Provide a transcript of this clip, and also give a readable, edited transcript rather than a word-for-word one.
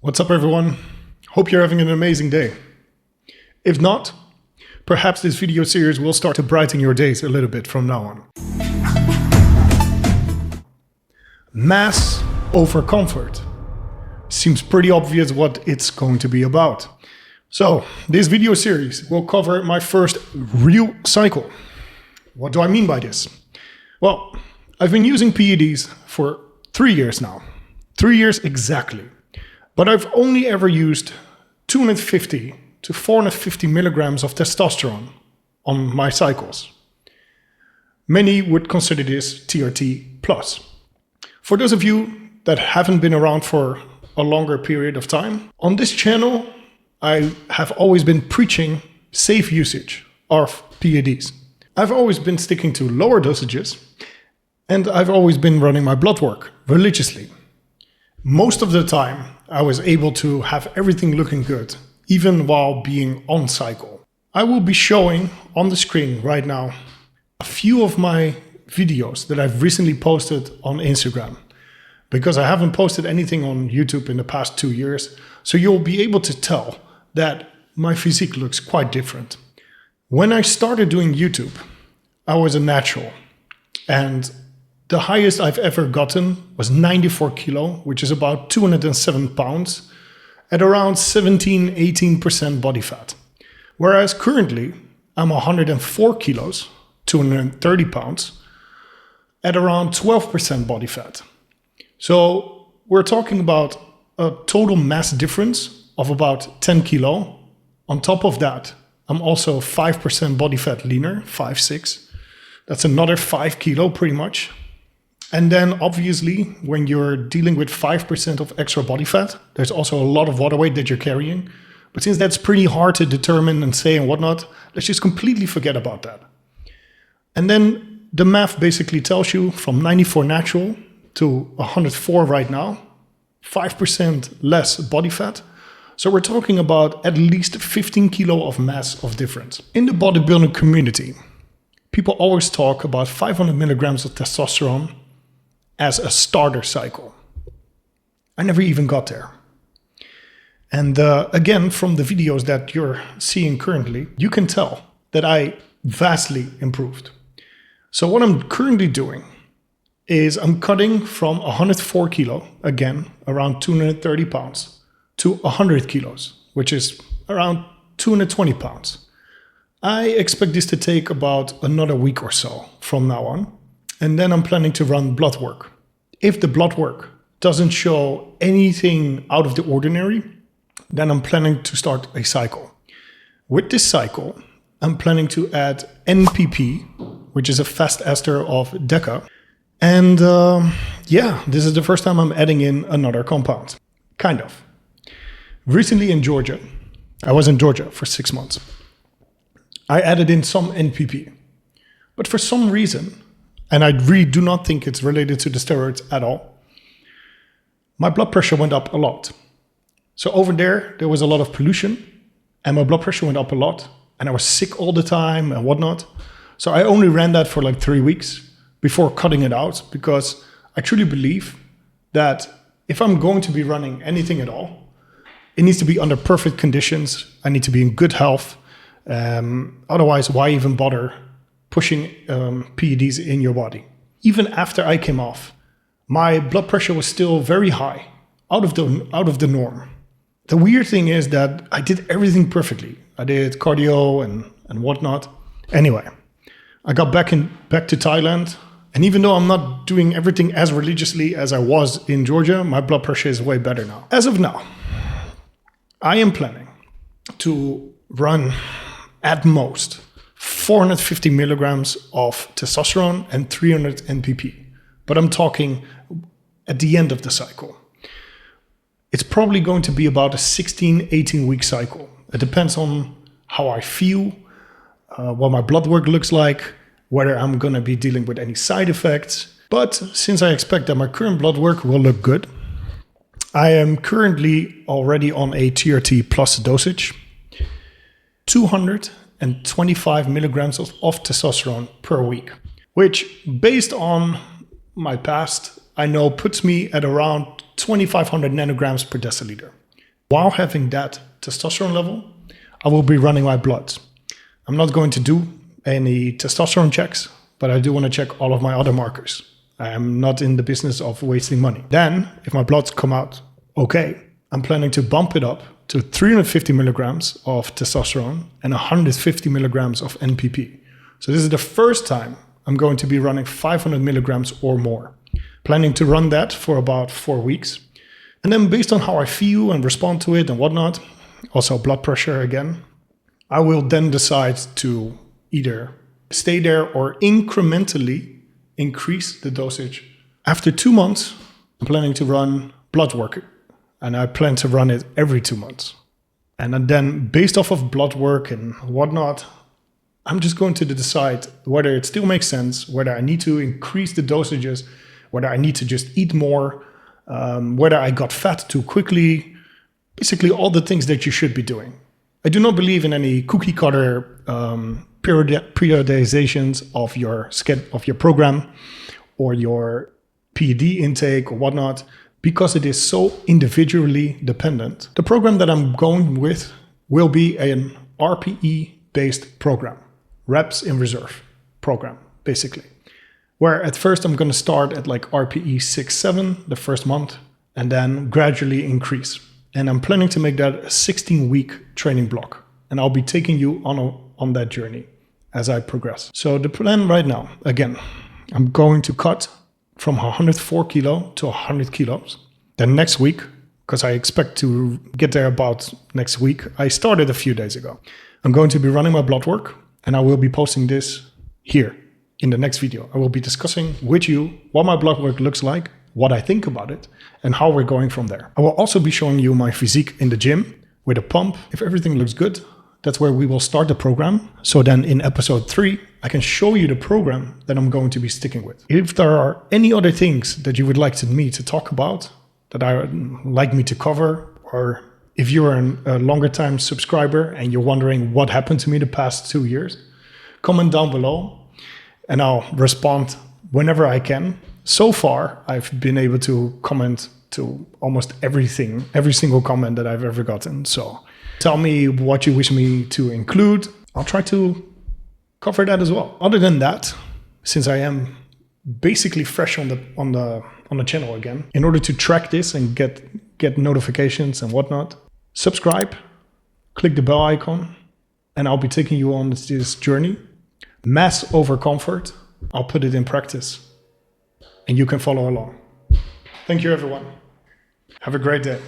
What's up, everyone? Hope you're having an amazing day. If not, perhaps this video series will start to brighten your days a little bit from now on. Mass over comfort. Seems pretty obvious what it's going to be about. So, this video series will cover my first real cycle. What do I mean by this? Well, I've been using PEDs for 3 years now. 3 years exactly. But I've only ever used 250 to 450 milligrams of testosterone on my cycles. Many would consider this TRT plus. For those of you that haven't been around for a longer period of time, on this channel, I have always been preaching safe usage of PEDs. I've always been sticking to lower dosages, and I've always been running my blood work religiously. Most of the time, I was able to have everything looking good, even while being on cycle. I will be showing on the screen right now a few of my videos that I've recently posted on Instagram, because I haven't posted anything on YouTube in the past 2 years, so you'll be able to tell that my physique looks quite different. When I started doing YouTube, I was a natural, and the highest I've ever gotten was 94 kilo, which is about 207 pounds, at around 17-18% body fat. Whereas currently, I'm 104 kilos, 230 pounds, at around 12% body fat. So we're talking about a total mass difference of about 10 kilo. On top of that, I'm also 5% body fat leaner, 5'6". That's another 5 kilo pretty much. And then obviously, when you're dealing with 5% of extra body fat, there's also a lot of water weight that you're carrying. But since that's pretty hard to determine and say and whatnot, let's just completely forget about that. And then the math basically tells you from 94 natural to 104 right now, 5% less body fat. So we're talking about at least 15 kilo of mass of difference. In the bodybuilding community, people always talk about 500 milligrams of testosterone as a starter cycle. I never even got there. And again, from the videos that you're seeing currently, you can tell that I vastly improved. So what I'm currently doing is I'm cutting from 104 kilo, again, around 230 pounds, to 100 kilos, which is around 220 pounds. I expect this to take about another week or so from now on. And then I'm planning to run blood work. If the blood work doesn't show anything out of the ordinary, then I'm planning to start a cycle. With this cycle, I'm planning to add NPP, which is a fast ester of Deca. And this is the first time I'm adding in another compound. Kind of. Recently in Georgia, I was in Georgia for 6 months. I added in some NPP. But for some reason, and I really do not think it's related to the steroids at all, my blood pressure went up a lot. So over there was a lot of pollution, and my blood pressure went up a lot, and I was sick all the time and whatnot. So I only ran that for like 3 weeks before cutting it out, because I truly believe that if I'm going to be running anything at all, it needs to be under perfect conditions. I need to be in good health. Otherwise, why even bother pushing PEDs in your body? Even after I came off, my blood pressure was still very high, out of the norm. The weird thing is that I did everything perfectly. I did cardio and whatnot. Anyway, I got back to Thailand, and even though I'm not doing everything as religiously as I was in Georgia, my blood pressure is way better now. As of now, I am planning to run at most 450 milligrams of testosterone and 300 NPP. But I'm talking at the end of the cycle. It's probably going to be about a 16-18 week cycle. It depends on how I feel, what my blood work looks like, whether I'm going to be dealing with any side effects. But since I expect that my current blood work will look good, I am currently already on a TRT plus dosage, 225 milligrams of testosterone per week, which based on my past, I know puts me at around 2,500 nanograms per deciliter. While having that testosterone level, I will be running my bloods. I'm not going to do any testosterone checks, but I do want to check all of my other markers. I am not in the business of wasting money. Then, if my bloods come out okay, I'm planning to bump it up to 350 milligrams of testosterone and 150 milligrams of NPP. So this is the first time I'm going to be running 500 milligrams or more. Planning to run that for about 4 weeks. And then based on how I feel and respond to it and whatnot, also blood pressure again, I will then decide to either stay there or incrementally increase the dosage. After 2 months, I'm planning to run Bloodwork, and I plan to run it every 2 months. And then based off of Bloodwork and whatnot, I'm just going to decide whether it still makes sense, whether I need to increase the dosages, whether I need to just eat more, whether I got fat too quickly, basically all the things that you should be doing. I do not believe in any cookie cutter periodizations of your program or your PED intake or whatnot, because it is so individually dependent. The program that I'm going with will be an RPE-based program, reps in reserve program, basically. Where at first I'm going to start at like RPE 6-7 the first month and then gradually increase. And I'm planning to make that a 16-week training block. And I'll be taking you on that journey as I progress. So the plan right now, again, I'm going to cut from 104 kilo to 100 kilos. Then next week, because I expect to get there about next week, I started a few days ago. I'm going to be running my blood work and I will be posting this here in the next video. I will be discussing with you what my blood work looks like, what I think about it, and how we're going from there. I will also be showing you my physique in the gym with a pump. If everything looks good, that's where we will start the program. So then in episode 3, I can show you the program that I'm going to be sticking with. If there are any other things that you would like me to talk about, that I would like me to cover, or if you're a longer time subscriber and you're wondering what happened to me the past 2 years, comment down below and I'll respond whenever I can. So far, I've been able to comment to almost everything, every single comment that I've ever gotten. So tell me what you wish me to include. I'll try to cover that as well. Other than that, since I am basically fresh on the channel again, in order to track this and get notifications and whatnot, subscribe, click the bell icon, and I'll be taking you on this journey. Mass over comfort. I'll put it in practice and you can follow along. Thank you, everyone. Have a great day.